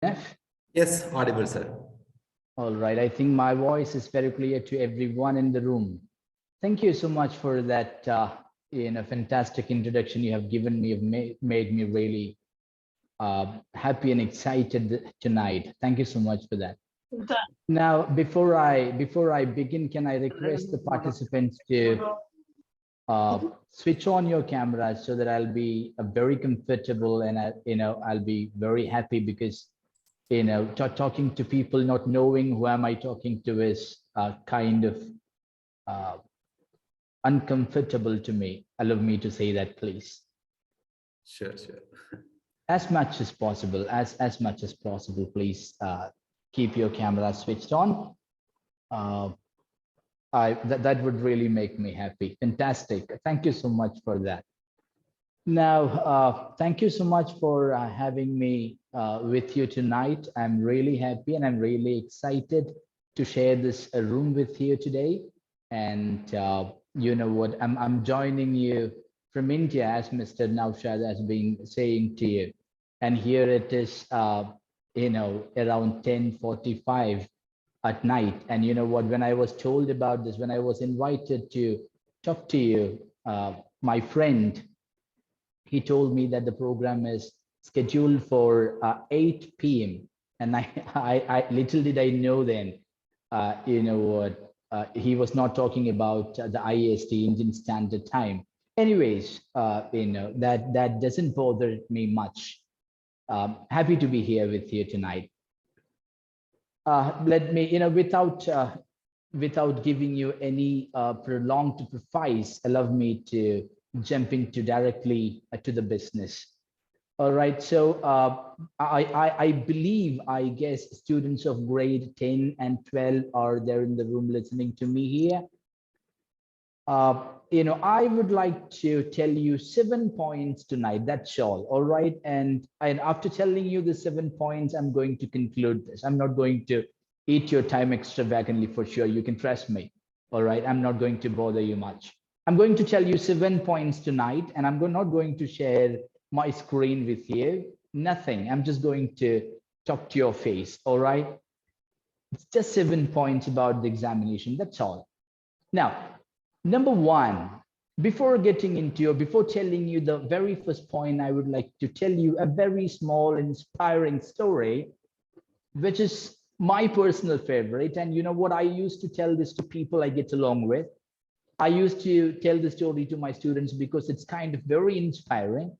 F? Yes, audible, sir. All right. I think my voice is very clear to everyone in the room. Thank you so much for that fantastic introduction you have given me. Made me really happy and excited tonight. Thank you so much for that. Now, before I begin, can I request the participants to switch on your cameras so that I'll be very comfortable and I'll be very happy, because talking to people not knowing who am I talking to is kind of uncomfortable to me. Allow me to say that, please. Sure. As much as possible, as much as possible, please keep your camera switched on. That would really make me happy. Fantastic. Thank you so much for that. Now, thank you so much for having me with you tonight. I'm really happy and I'm really excited to share this room with you today. And you know what, I'm joining you from India, as Mr. Naushad has been saying to you. And here it is, around 10:45 at night. And you know what, when I was told about this, when I was invited to talk to you, my friend, he told me that the program is scheduled for 8 p.m. And I little did I know then, he was not talking about the IST, Indian Standard Time. Anyways, that doesn't bother me much. Happy to be here with you tonight. Let me, without giving you any prolonged preface, allow me to jump into directly to the business. All right, so I believe, I guess, students of grade 10 and 12 are there in the room listening to me here. I would like to tell you 7 points tonight. That's all right? And after telling you the 7 points, I'm going to conclude this. I'm not going to eat your time extravagantly, for sure. You can trust me. All right, I'm not going to bother you much. I'm going to tell you 7 points tonight, and I'm not going to share my screen with you. Nothing. I'm just going to talk to your face. All right. It's just 7 points about the examination. That's all. Now, number one, before telling you the very first point, I would like to tell you a very small, inspiring story, which is my personal favorite. And you know what? I used to tell this to people I get along with. I used to tell the story to my students because it's kind of very inspiring.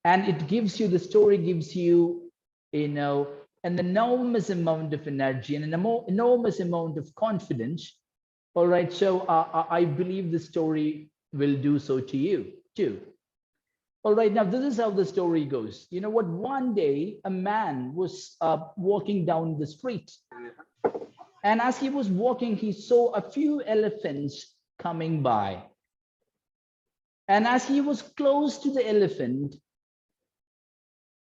And it gives you, the story gives you, an enormous amount of energy and an enormous amount of confidence. All right, so I believe the story will do so to you too. All right, now this is how the story goes. You know what? One day, a man was walking down the street. And as he was walking, he saw a few elephants coming by. And as he was close to the elephant,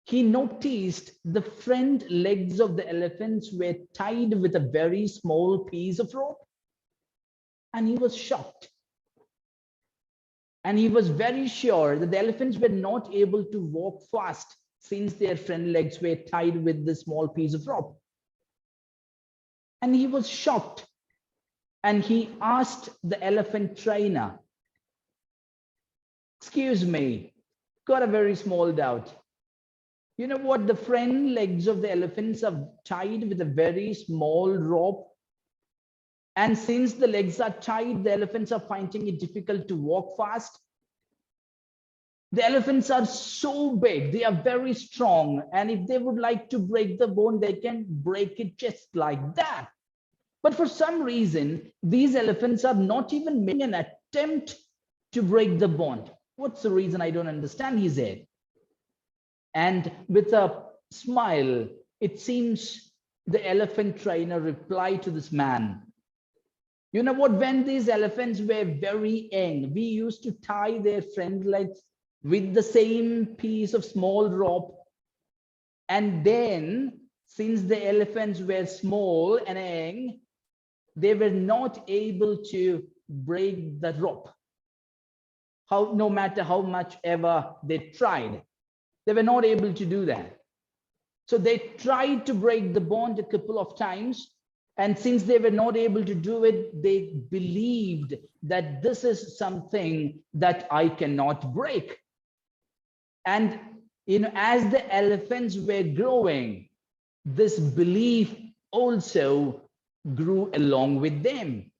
he noticed the front legs of the elephants were tied with a very small piece of rope. And he was shocked. And he was very sure that the elephants were not able to walk fast since their front legs were tied with the small piece of rope. And he was shocked. And he asked the elephant trainer, "Excuse me, got a very small doubt. You know what? The front legs of the elephants are tied with a very small rope. And since the legs are tied, the elephants are finding it difficult to walk fast. The elephants are so big, they are very strong. And if they would like to break the bone, they can break it just like that. But for some reason, these elephants are not even making an attempt to break the bond. What's the reason? I don't understand," he said. And with a smile, it seems the elephant trainer replied to this man, "You know what? When these elephants were very young, we used to tie their front legs with the same piece of small rope. And then, since the elephants were small and young, they were not able to break the rope. No matter how much ever they tried, they were not able to do that. So they tried to break the bond a couple of times. And since they were not able to do it, they believed that this is something that I cannot break. And as the elephants were growing, this belief also grew along with them.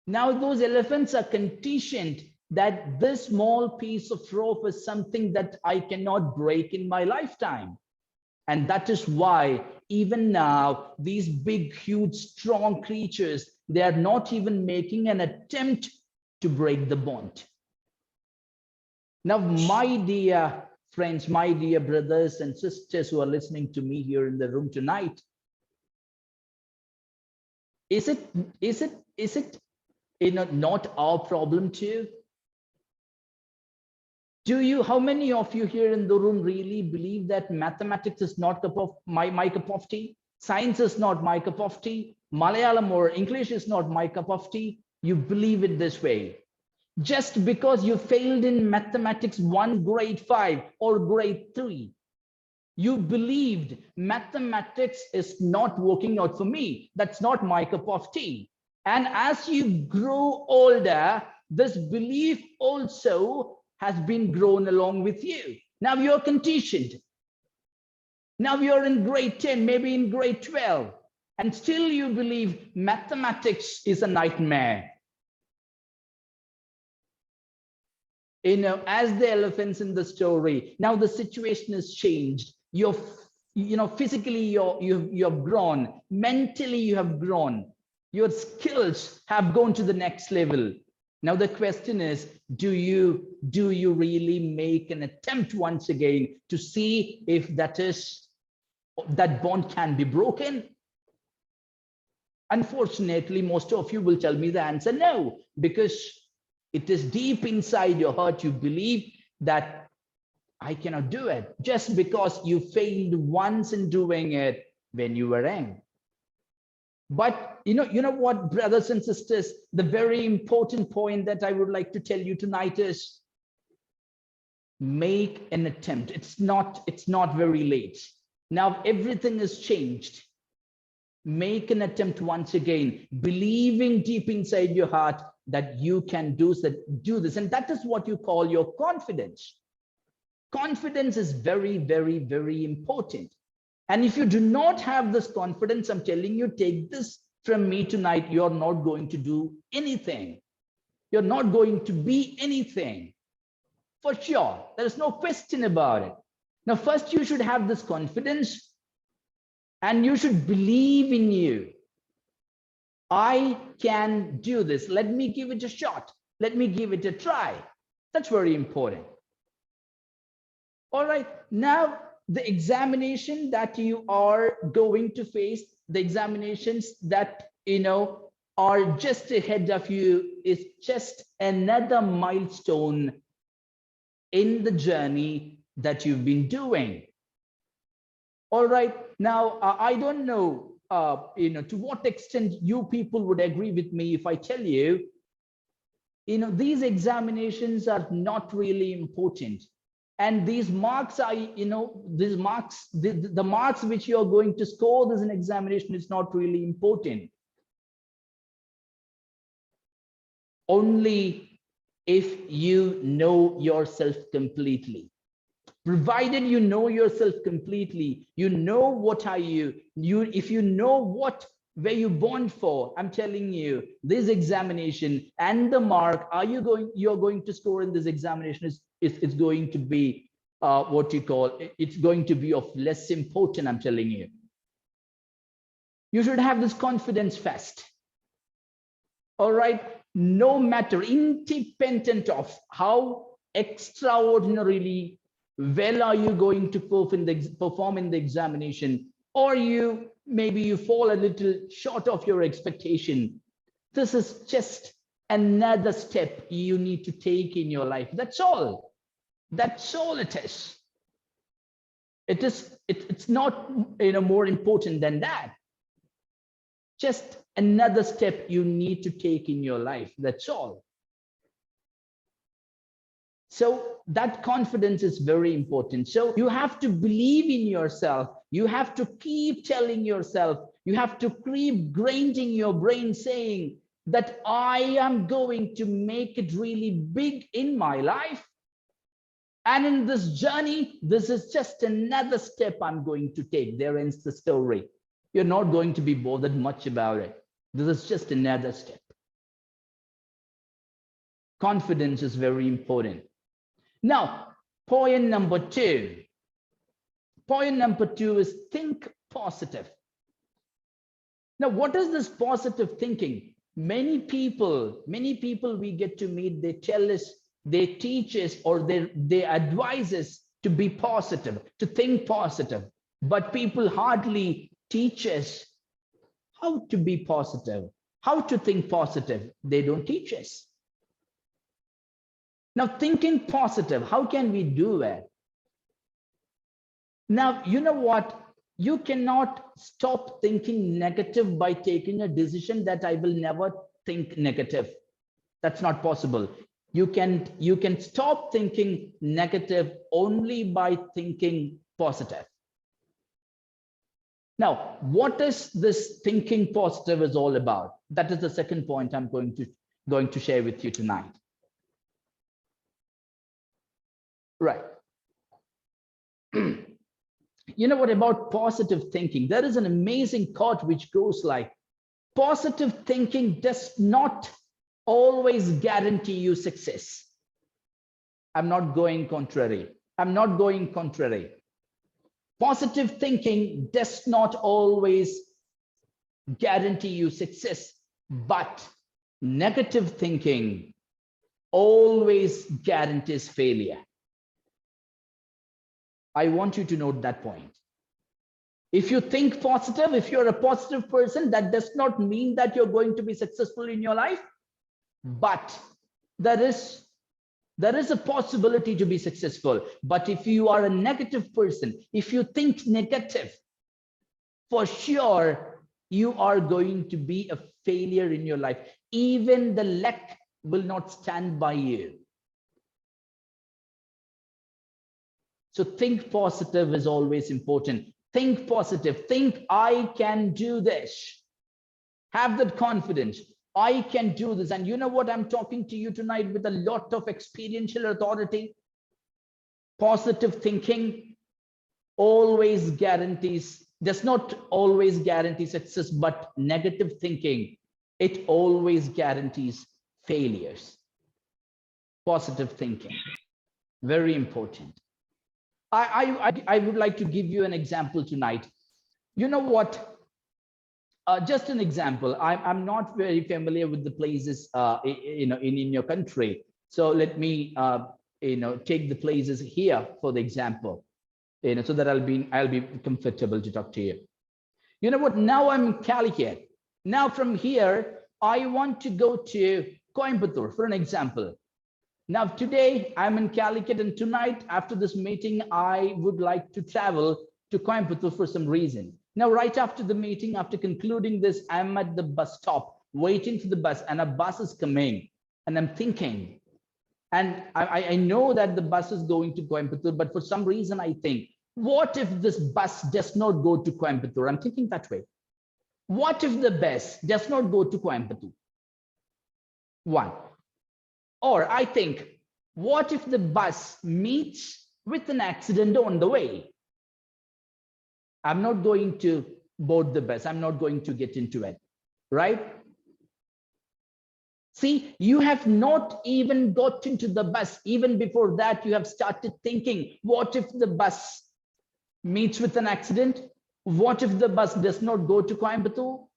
Now those elephants are conditioned that this small piece of rope is something that I cannot break in my lifetime. And that is why even now, these big, huge, strong creatures, they are not even making an attempt to break the bond. Now, my dear friends, my dear brothers and sisters who are listening to me here in the room tonight, is it not our problem too? How many of you here in the room really believe that mathematics is not my cup of tea? Science is not my cup of tea. Malayalam or English is not my cup of tea. You believe it this way. Just because you failed in mathematics 1 grade 5 or grade 3, you believed mathematics is not working out for me. That's not my cup of tea. And as you grow older, this belief also has been grown along with you. Now you're conditioned. Now you're in grade 10, maybe in grade 12, and still you believe mathematics is a nightmare. As the elephants in the story, now the situation has changed. Physically you have grown, mentally you have grown, your skills have gone to the next level. Now the question is, do you really make an attempt once again to see if that bond can be broken? Unfortunately, most of you will tell me the answer no, because it is deep inside your heart you believe that I cannot do it, just because you failed once in doing it when you were young. But you know what, brothers and sisters, the very important point that I would like to tell you tonight is make an attempt. It's not very late. Now everything has changed. Make an attempt once again, believing deep inside your heart that you can do this. And that is what you call your confidence. Confidence is very, very, very important. And if you do not have this confidence, I'm telling you, take this from me tonight, you're not going to do anything. You're not going to be anything. For sure. There is no question about it. Now, first, you should have this confidence and you should believe in you. I can do this. Let me give it a shot. Let me give it a try. That's very important. All right. Now, the examination that you are going to face, the examinations that are just ahead of you, is just another milestone in the journey that you've been doing. All right. Now, I don't know, to what extent you people would agree with me if I tell you, these examinations are not really important. And these marks are, the marks which you're going to score this in examination is not really important. Only if you know yourself completely. Provided you know yourself completely, you know what are you, if you know what were you born for, I'm telling you, this examination and the mark you're going to score in this examination is going to be it's going to be of less important, I'm telling you. You should have this confidence first. All right, no matter, independent of how extraordinarily well are you going to perform in the examination, or maybe you fall a little short of your expectation. This is just another step you need to take in your life. That's all. That's all it is. It's not more important than that. Just another step you need to take in your life. That's all. So that confidence is very important. So you have to believe in yourself. You have to keep telling yourself, you have to keep grinding your brain saying that I am going to make it really big in my life. And in this journey, this is just another step I'm going to take. There ends the story. You're not going to be bothered much about it. This is just another step. Confidence is very important. Now, point number two. Point number two is think positive. Now, what is this positive thinking? Many people we get to meet, they tell us, they teach us, or they advise us to be positive, to think positive. But people hardly teach us how to be positive, how to think positive. They don't teach us. Now, thinking positive, how can we do it? Now, you know what? You cannot stop thinking negative by taking a decision that I will never think negative. That's not possible. You can stop thinking negative only by thinking positive. Now, what is this thinking positive is all about? That is the second point I'm going to share with you tonight. Right. You know what about positive thinking? There is an amazing quote which goes like, positive thinking does not always guarantee you success. I'm not going contrary. I'm not going contrary. Positive thinking does not always guarantee you success, but negative thinking always guarantees failure. I want you to note that point. If you think positive, if you're a positive person, that does not mean that you're going to be successful in your life, but there is a possibility to be successful. But if you are a negative person, if you think negative, for sure, you are going to be a failure in your life. Even the luck will not stand by you. So think positive is always important. Think positive. Think, I can do this. Have that confidence. I can do this. And you know what? I'm talking to you tonight with a lot of experiential authority. Positive thinking always guarantees, does not always guarantee success, but negative thinking, it always guarantees failures. Positive thinking, very important. I would like to give you an example tonight. You know what? Just an example. I'm not very familiar with the places in your country. So let me take the places here for the example. So that I'll be comfortable to talk to you. You know what? Now I'm in Calicut. Now from here, I want to go to Coimbatore for an example. Now, today I'm in Calicut, and tonight after this meeting, I would like to travel to Coimbatore for some reason. Now, right after the meeting, after concluding this, I'm at the bus stop waiting for the bus, and a bus is coming, and I'm thinking, and I know that the bus is going to Coimbatore, but for some reason I think, what if this bus does not go to Coimbatore? I'm thinking that way. What if the bus does not go to Coimbatore? One. Or I think, what if the bus meets with an accident on the way? I'm not going to board the bus. I'm not going to get into it, right? See, you have not even got into the bus. Even before that, you have started thinking, what if the bus meets with an accident? What if the bus does not go to Coimbatore?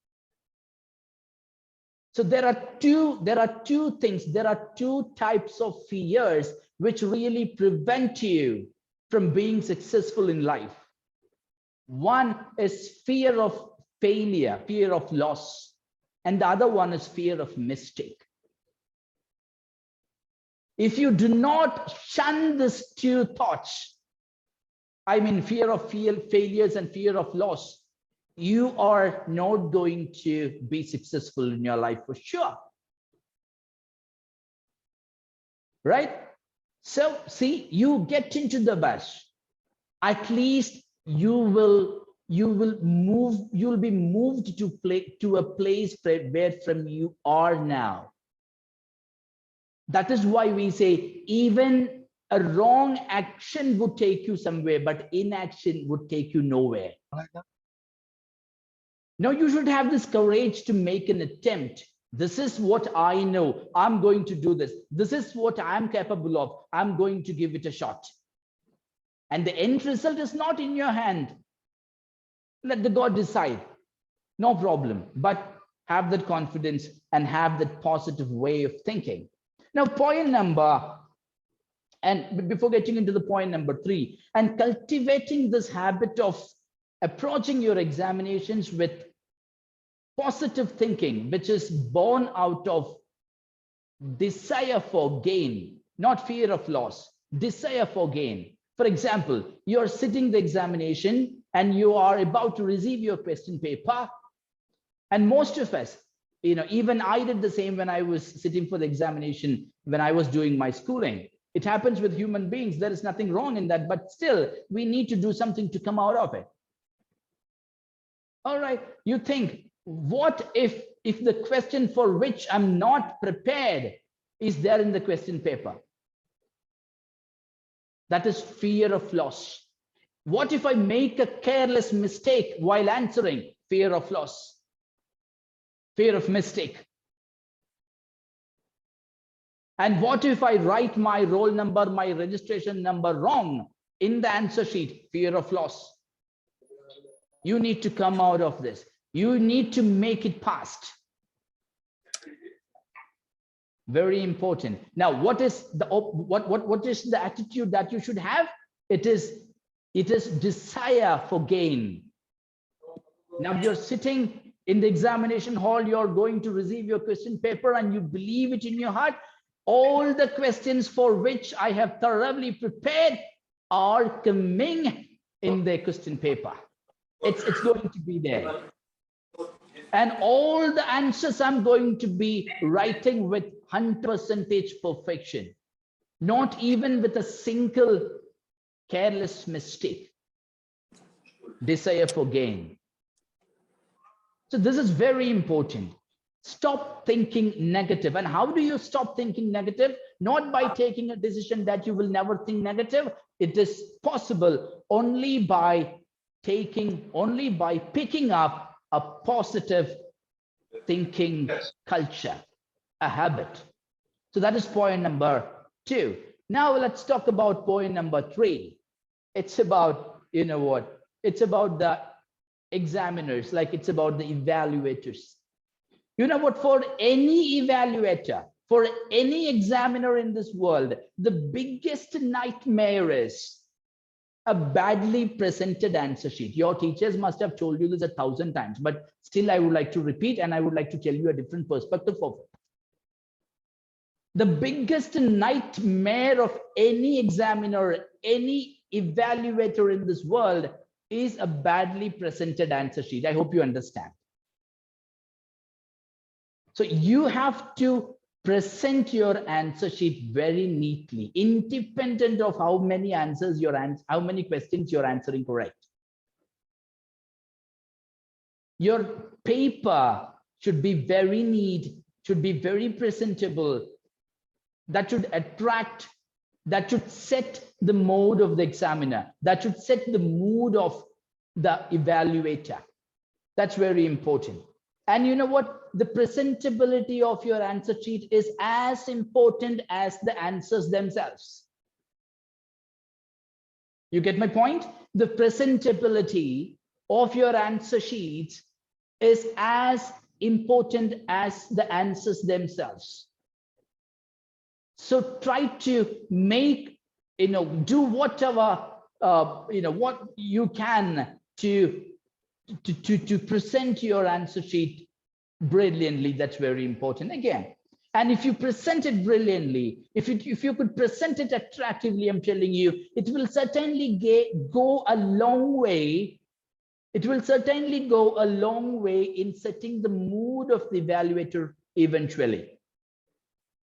So there are two things, there are two types of fears which really prevent you from being successful in life. One is fear of failure, fear of loss, and the other one is fear of mistake. If you do not shun these two thoughts, I mean fear of failures and fear of loss, you are not going to be successful in your life for sure. Right? So see, you get into the bus, at least you'll be moved to a place where from you are now. That is why we say even a wrong action would take you somewhere, but inaction would take you nowhere. Now you should have this courage to make an attempt. This is what I know. I'm going to do this. This is what I'm capable of. I'm going to give it a shot. And the end result is not in your hand. Let the God decide. No problem. But have that confidence and have that positive way of thinking. Now, point number, and before getting into the point number 3, and cultivating this habit of approaching your examinations with positive thinking, which is born out of desire for gain, not fear of loss, desire for gain. For example, you're sitting the examination and you are about to receive your question paper. And most of us, even I did the same when I was sitting for the examination, when I was doing my schooling. It happens with human beings. There is nothing wrong in that, but still we need to do something to come out of it. All right, you think, what if the question for which I'm not prepared is there in the question paper? That is fear of loss. What if I make a careless mistake while answering? Fear of loss, fear of mistake. And what if I write my roll number, my registration number wrong in the answer sheet? Fear of loss. You need to come out of this. You need to make it past. Very important. Now, what is the attitude that you should have? It is desire for gain. Now you're sitting in the examination hall, you're going to receive your question paper, and you believe it in your heart. All the questions for which I have thoroughly prepared are coming in the question paper. It's going to be there. And all the answers I'm going to be writing with 100% perfection, not even with a single careless mistake. Desire for gain. So this is very important. Stop thinking negative. And how do you stop thinking negative? Not by taking a decision that you will never think negative. It is possible only by picking up a positive thinking culture, a habit. So that is point number 2. Now let's talk about point number 3. It's about, it's about the examiners, like it's about the evaluators. You know what, for any evaluator, for any examiner in this world, the biggest nightmare is a badly presented answer sheet. Your teachers must have told you this 1,000 times, but still I would like to repeat, and I would like to tell you a different perspective of it. The biggest nightmare of any examiner, any evaluator in this world is a badly presented answer sheet. I hope you understand. So you have to present your answer sheet very neatly, independent of how many questions you're answering correct. Your paper should be very neat, should be very presentable. That should attract, that should set the mode of the examiner, that should set the mood of the evaluator. That's very important. And you know what? The presentability of your answer sheet is as important as the answers themselves. You get my point? The presentability of your answer sheets is as important as the answers themselves. So try to make, do whatever, what you can to present your answer sheet brilliantly. That's very important again. And if you present it brilliantly, if you could present it attractively, I'm telling you, it will certainly go a long way. It will certainly go a long way in setting the mood of the evaluator eventually.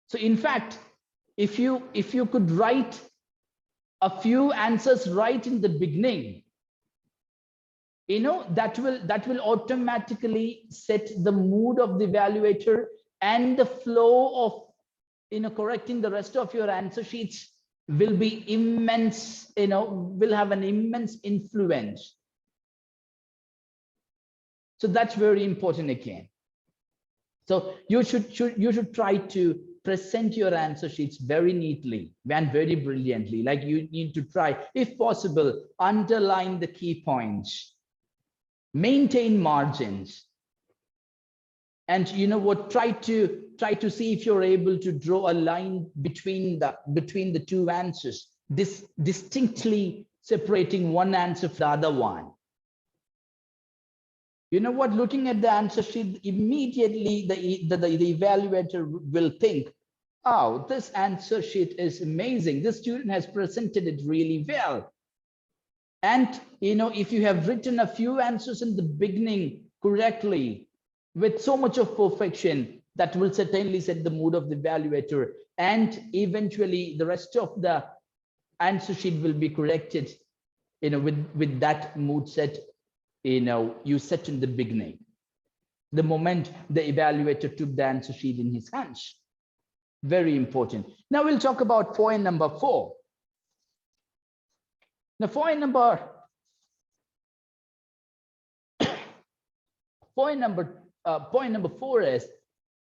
So in fact, if you could write a few answers right in the beginning, that will automatically set the mood of the evaluator, and the flow of correcting the rest of your answer sheets will be immense, will have an immense influence. So that's very important again. So you should try to present your answer sheets very neatly and very brilliantly. Like, you need to try, if possible, underline the key points, maintain margins, and try to see if you're able to draw a line between the two answers, distinctly separating one answer from the other one. Looking at the answer sheet, immediately the evaluator will think, oh, this answer sheet is amazing. This student has presented it really well. And, if you have written a few answers in the beginning correctly, with so much of perfection, that will certainly set the mood of the evaluator. And eventually the rest of the answer sheet will be corrected, with that mood set, you set in the beginning, the moment the evaluator took the answer sheet in his hands. Very important. Now we'll talk about point number 4. Now point number 4 is,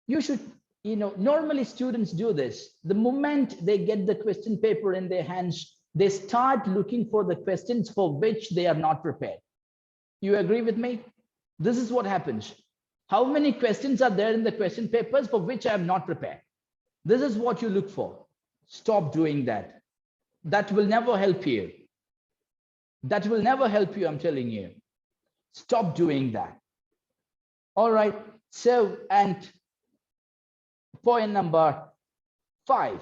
you should, normally students do this. The moment they get the question paper in their hands, they start looking for the questions for which they are not prepared. You agree with me? This is what happens. How many questions are there in the question papers for which I am not prepared? This is what you look for. Stop doing that. That will never help you. That will never help you, I'm telling you. Stop doing that. All right. So, and point number 5,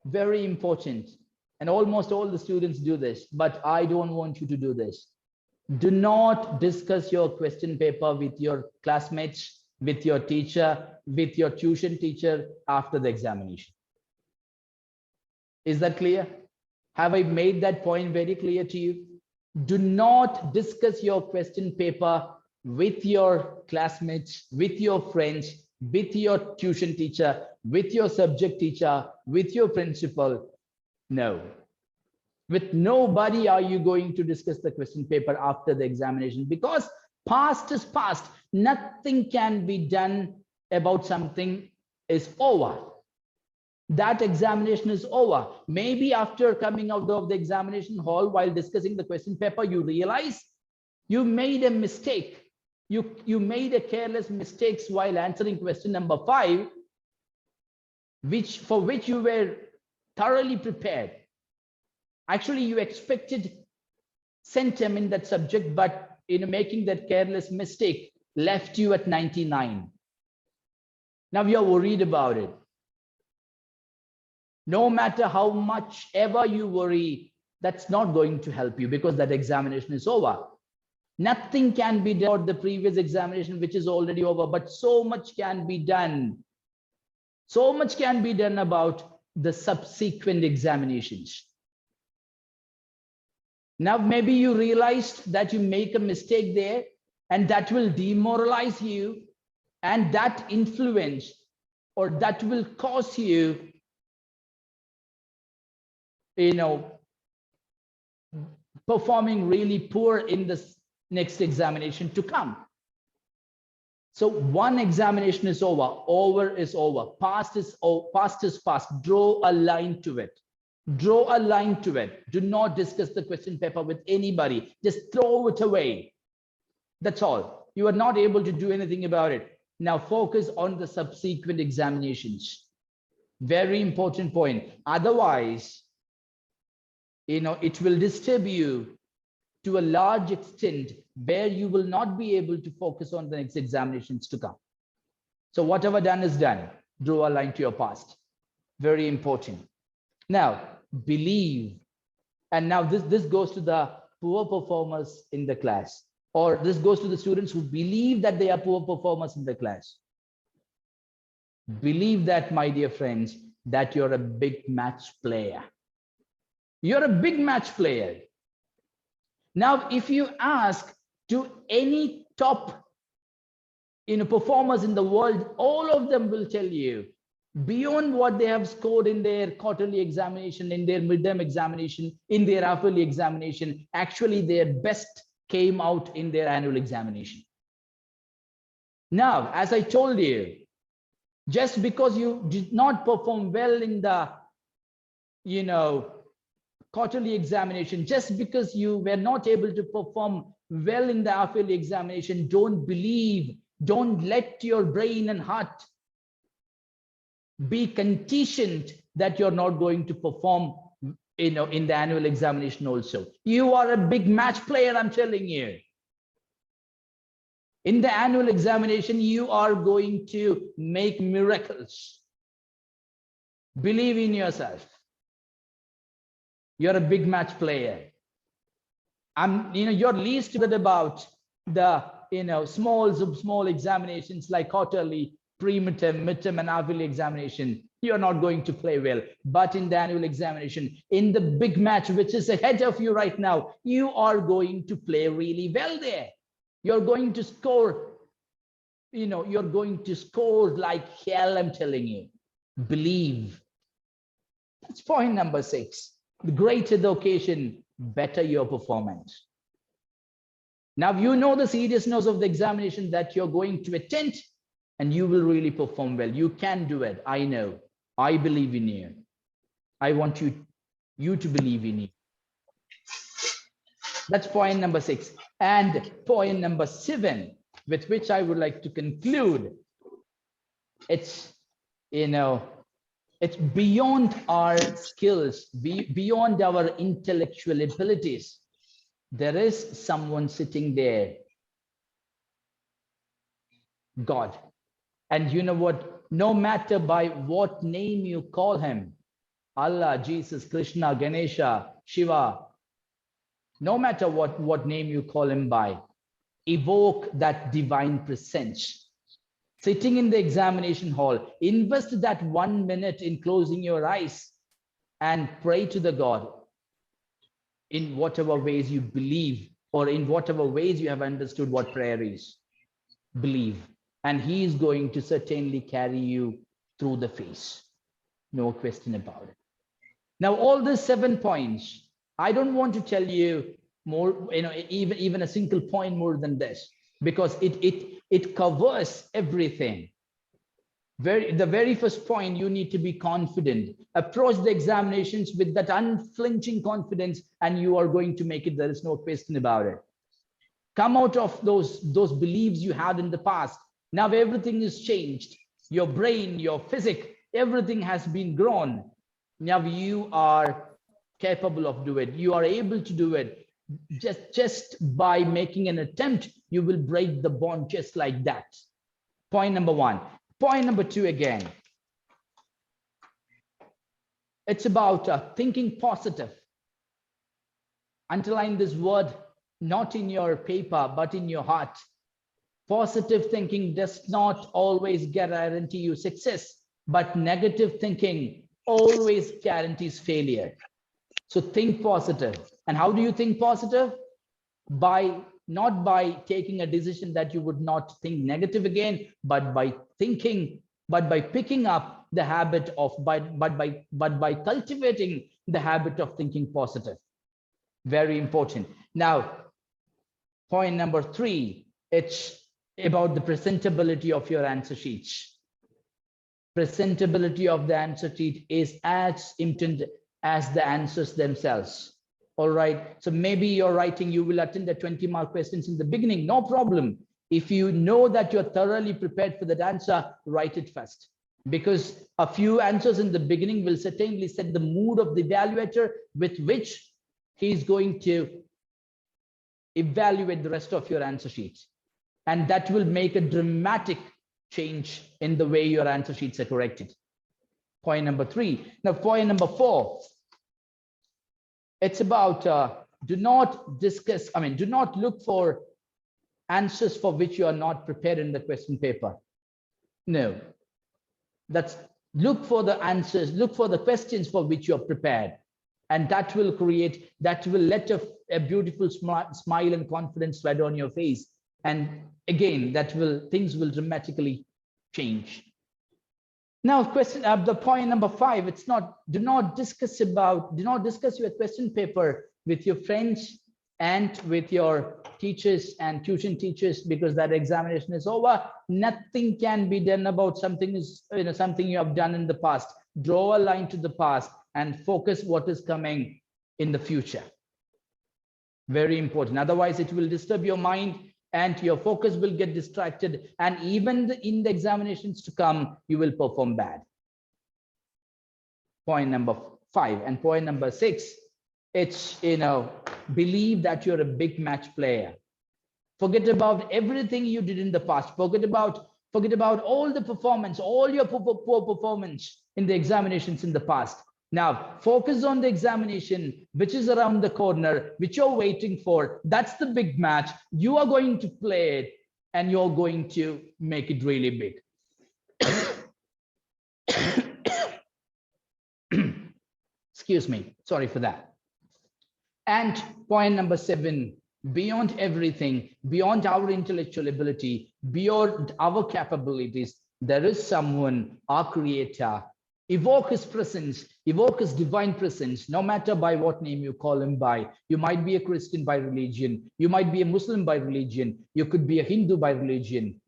very important. And almost all the students do this, but I don't want you to do this. Do not discuss your question paper with your classmates, with your teacher, with your tuition teacher after the examination. Is that clear? Have I made that point very clear to you? Do not discuss your question paper with your classmates, with your friends, with your tuition teacher, with your subject teacher, with your principal. No. With nobody are you going to discuss the question paper after the examination, because past is past. Nothing can be done about something is over. That examination is over. Maybe after coming out of the examination hall, while discussing the question paper, you realize you made a mistake. You made a careless mistake while answering question number 5, for which you were thoroughly prepared. Actually, you expected centum in that subject, but making that careless mistake left you at 99. Now you're worried about it. No matter how much ever you worry, that's not going to help you, because that examination is over. Nothing can be done about the previous examination, which is already over, but so much can be done. So much can be done about the subsequent examinations. Now, maybe you realized that you make a mistake there, and that will demoralize you, and that influence, or that will cause you, performing really poor in the next examination to come. So one examination is over. Over is over. Past is past. Draw a line to it. Draw a line to it. Do not discuss the question paper with anybody. Just throw it away. That's all. You are not able to do anything about it. Now focus on the subsequent examinations. Very important point. Otherwise, it will disturb you to a large extent, where you will not be able to focus on the next examinations to come. So whatever done is done. Draw a line to your past. Very important. Now, believe. And now this goes to the poor performers in the class, or this goes to the students who believe that they are poor performers in the class. Believe that, my dear friends, that you're a big match player. You're a big match player. Now, if you ask to any top performers in the world, all of them will tell you, beyond what they have scored in their quarterly examination, in their midterm examination, in their half-yearly examination, actually their best came out in their annual examination. Now, as I told you, just because you did not perform well in the quarterly examination, just because you were not able to perform well in the half-yearly examination, don't let your brain and heart be conditioned that you're not going to perform in the annual examination also. You are a big match player, I'm telling you. In the annual examination, you are going to make miracles. Believe in yourself. You're a big match player. You're least worried about the small examinations like quarterly, pre-midterm, midterm, and half-yearly examination. You're not going to play well. But in the annual examination, in the big match which is ahead of you right now, you are going to play really well there. You're going to score, you're going to score like hell, I'm telling you. Believe. That's point number 6. The greater the occasion, better your performance. Now, you know the seriousness of the examination that you're going to attend, and you will really perform well. You can do it. I know. I believe in you. I want you to believe in you. That's point number 6. And point number 7, with which I would like to conclude, it's beyond our skills, beyond our intellectual abilities. There is someone sitting there, God. And you know what? No matter by what name you call him, Allah, Jesus, Krishna, Ganesha, Shiva, no matter what name you call him by, evoke that divine presence. Sitting in the examination hall, invest that 1 minute in closing your eyes and pray to the God in whatever ways you believe, or in whatever ways you have understood what prayer is. Believe, and he is going to certainly carry you through the phase. No question about it. Now, all these 7 points, I don't want to tell you more, even a single point more than this, because it covers everything. The very first point, you need to be confident. Approach the examinations with that unflinching confidence, and you are going to make it. There is no question about it. Come out of those beliefs you had in the past. Now everything is changed. Your brain, your physics, everything has been grown. Now you are capable of doing it. You are able to do it. Just by making an attempt, you will break the bond just like that. Point number 1. Point number 2 again. It's about thinking positive. Underline this word, not in your paper, but in your heart. Positive thinking does not always guarantee you success, but negative thinking always guarantees failure. So think positive. And how do you think positive? Not by taking a decision that you would not think negative again, but by picking up the habit of, by cultivating the habit of thinking positive. Very important. Now, point number 3, it's about the presentability of your answer sheets. Presentability of the answer sheet is as important as the answers themselves. All right. So maybe you're writing, you will attend the 20-mark questions in the beginning. No problem. If you know that you're thoroughly prepared for that answer, write it first. Because a few answers in the beginning will certainly set the mood of the evaluator with which he's going to evaluate the rest of your answer sheets. And that will make a dramatic change in the way your answer sheets are corrected. Point number 3. Now, point number 4. It's about do not look for answers for which you are not prepared in the question paper. No. That's look for the answers, look for the questions for which you're prepared. And that will let a beautiful smile and confidence spread on your face. And again, things will dramatically change. Now, the point number 5, it's not, do not discuss your question paper with your friends and with your teachers and tuition teachers, because that examination is over. Nothing can be done about something you have done in the past. Draw a line to the past and focus what is coming in the future. Very important. Otherwise, it will disturb your mind and your focus will get distracted. And even in the examinations to come, you will perform bad. Point number 5. And point number 6, it's, believe that you're a big match player. Forget about everything you did in the past. Forget about all the performance, all your poor performance in the examinations in the past. Now, focus on the examination, which is around the corner, which you're waiting for. That's the big match. You are going to play it, and you're going to make it really big. Excuse me. Sorry for that. And point number 7, beyond everything, beyond our intellectual ability, beyond our capabilities, there is someone, our creator. Evoke his presence, evoke his divine presence, no matter by what name you call him by. You might be a Christian by religion, you might be a Muslim by religion, you could be a Hindu by religion.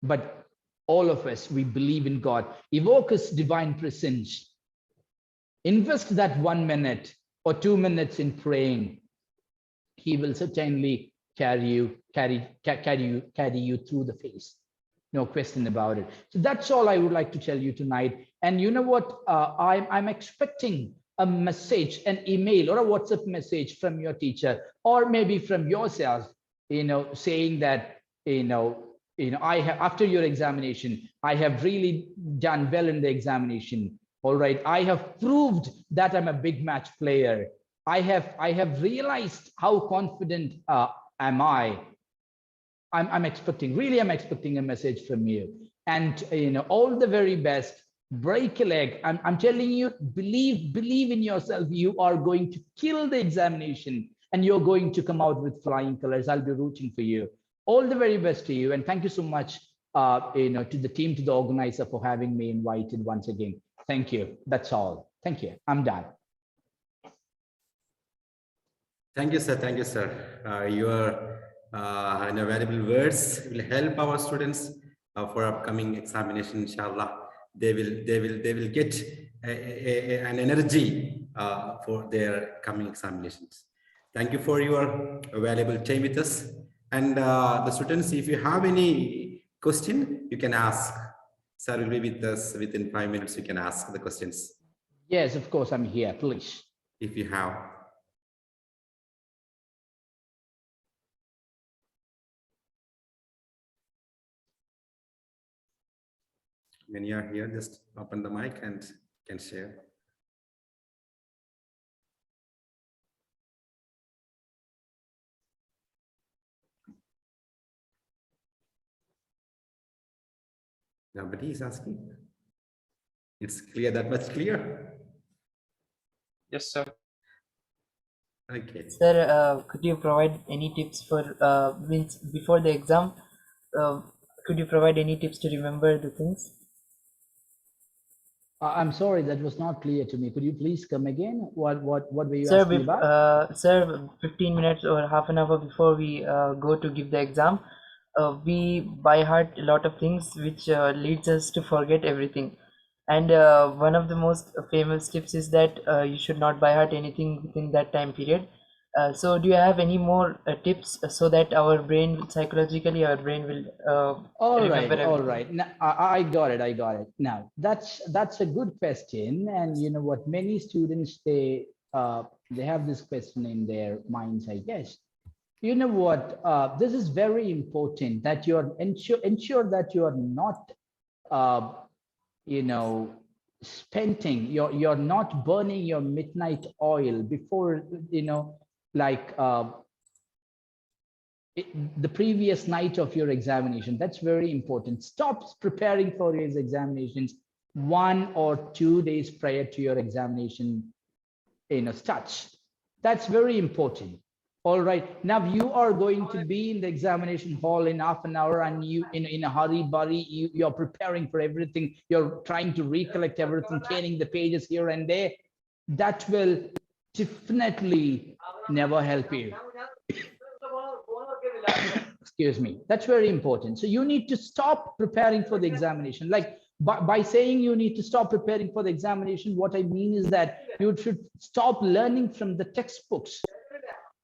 But all of us, we believe in God. Evoke his divine presence. Invest that 1 minute or 2 minutes in praying. He will certainly carry you through the phase. No question about it. So that's all I would like to tell you tonight. And you know what? I'm expecting a message, an email or a WhatsApp message from your teacher, or maybe from yourself, saying that, I have, after your examination, I have really done well in the examination. All right. I have proved that I'm a big match player. I have realized how confident am I. I'm expecting a message from you, and all the very best. Break a leg. I'm telling you, believe in yourself. You are going to kill the examination, and you're going to come out with flying colors. I'll be rooting for you. All the very best to you, and thank you so much, to the team, to the organizer for having me invited once again. Thank you. That's all. Thank you. I'm done. Thank you, sir. Thank you, sir. Your valuable words will help our students for upcoming examination. Inshallah, they will get an energy for their coming examinations. Thank you for your valuable time with us. And the students, if you have any question, you can ask. Sir will be with us within 5 minutes. You can ask the questions. Yes, of course, I'm here. Please. If you have. When you are here, just open the mic and can share. Nobody is asking. It's clear, that much clear? Yes, sir. Okay. Sir, could you provide any tips for before the exam? Could you provide any tips to remember the things? I'm sorry, that was not clear to me. Could you please come again? What were you asking about? Sir, 15 minutes or half an hour before we go to give the exam, we by heart a lot of things, which leads us to forget everything. And one of the most famous tips is that you should not by heart anything within that time period. So do you have any more tips so that our brain, psychologically, our brain will All remember right, all everything? right. Now, I got it. Now, that's a good question. And you know what? Many students, they have this question in their minds, I guess. You know what? This is very important that you're ensure that you are not, spending, you're not burning your midnight oil before, like the previous night of your examination. That's very important. Stop preparing for your examinations 1 or 2 days prior to your examination starts. That's very important. All right. Now you are going to be in the examination hall in half an hour, and you in a hurry, you're preparing for everything. You're trying to recollect everything, turning the pages here and there. That will definitely never help you. Excuse me. That's very important. So you need to stop preparing for the examination. Like by saying you need to stop preparing for the examination, what I mean is that you should stop learning from the textbooks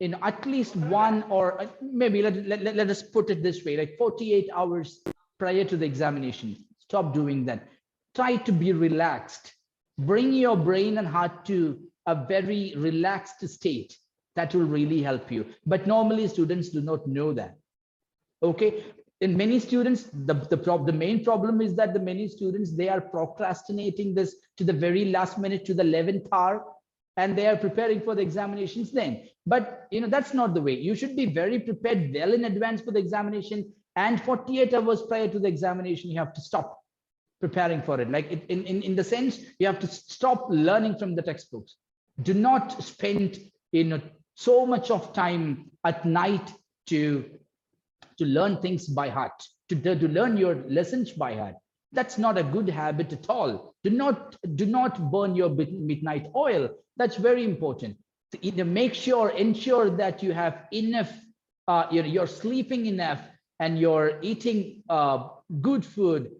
in at least 1 or maybe let us put it this way, like 48 hours prior to the examination. Stop doing that. Try to be relaxed. Bring your brain and heart to a very relaxed state. That will really help you. But normally students do not know that. Okay. In many students, the main problem is that the many students, they are procrastinating this to the very last minute, to the 11th hour, and they are preparing for the examinations then. But that's not the way. You should be very prepared well in advance for the examination, and 48 hours prior to the examination, you have to stop preparing for it. Like in the sense, you have to stop learning from the textbooks. Do not spend so much of time at night to learn things by heart, to learn your lessons by heart. That's not a good habit at all. Do not burn your midnight oil. That's very important. Ensure that you have enough, you're sleeping enough, and you're eating good food,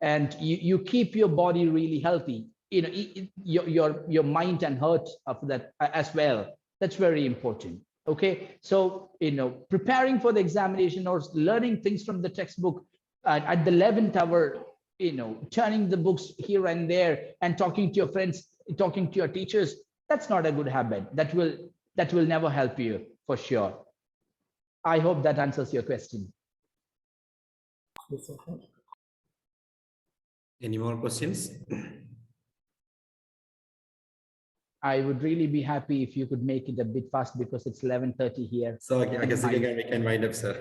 and you keep your body really healthy. Your mind and heart for that as well. That's very important. Okay, so preparing for the examination or learning things from the textbook at the 11th hour, turning the books here and there and talking to your friends, talking to your teachers, that's not a good habit. That will never help you for sure. I hope that answers your question. Any more questions? I would really be happy if you could make it a bit fast, because it's 11:30 here. So okay, so we can wind up, sir.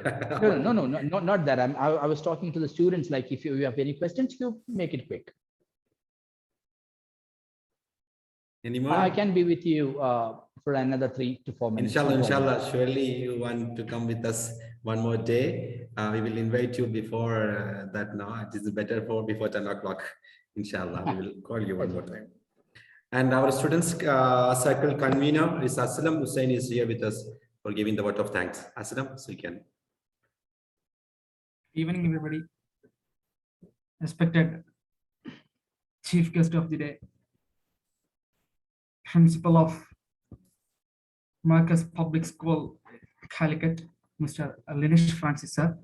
No, not that. I was talking to the students. Like, if you have any questions, you make it quick. Any more? I can be with you for another 3 to 4 minutes. Inshallah. Surely you want to come with us one more day. We will invite you before that. Now it is better before 10 o'clock. Inshallah, we will call you one more time. And our students circle convener is Aslam Hussain is here with us for giving the vote of thanks. Aslam, so you can. Evening, everybody. Respected chief guest of the day, principal of Marcus Public School, Calicut, Mr. Linish Francis, sir,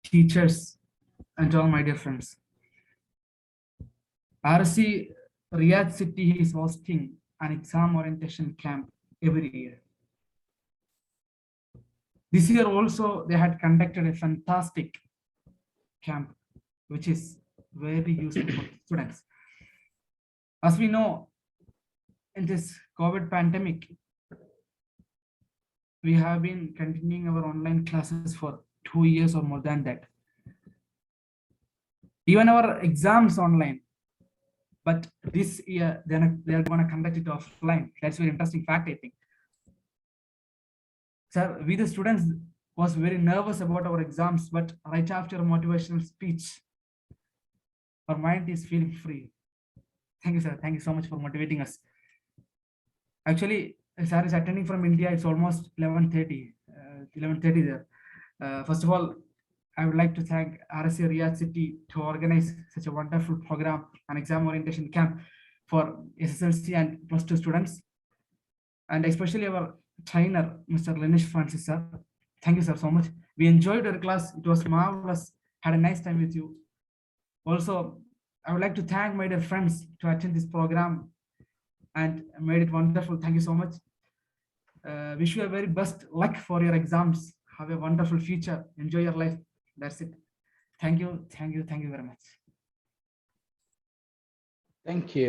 teachers, and all my dear friends. RC Riyadh City is hosting an exam orientation camp every year. This year also, they had conducted a fantastic camp, which is very useful for students. As we know, in this COVID pandemic, we have been continuing our online classes for 2 years or more than that. Even our exams online. But this year, they are going to conduct it offline. That's a very interesting fact, I think. Sir, we the students was very nervous about our exams, but right after a motivational speech, our mind is feeling free. Thank you, sir. Thank you so much for motivating us. Actually, sir is attending from India. It's almost 11:30. 11:30 there. First of all, I would like to thank RSC Riyadh City to organize such a wonderful program, an exam orientation camp for SSLC and +2 students, and especially our trainer, Mr. Linish Francis, sir. Thank you, sir, so much. We enjoyed our class. It was marvelous. Had a nice time with you. Also, I would like to thank my dear friends to attend this program and made it wonderful. Thank you so much. Wish you a very best luck for your exams. Have a wonderful future. Enjoy your life. That's it. Thank you. Thank you. Thank you very much. Thank you.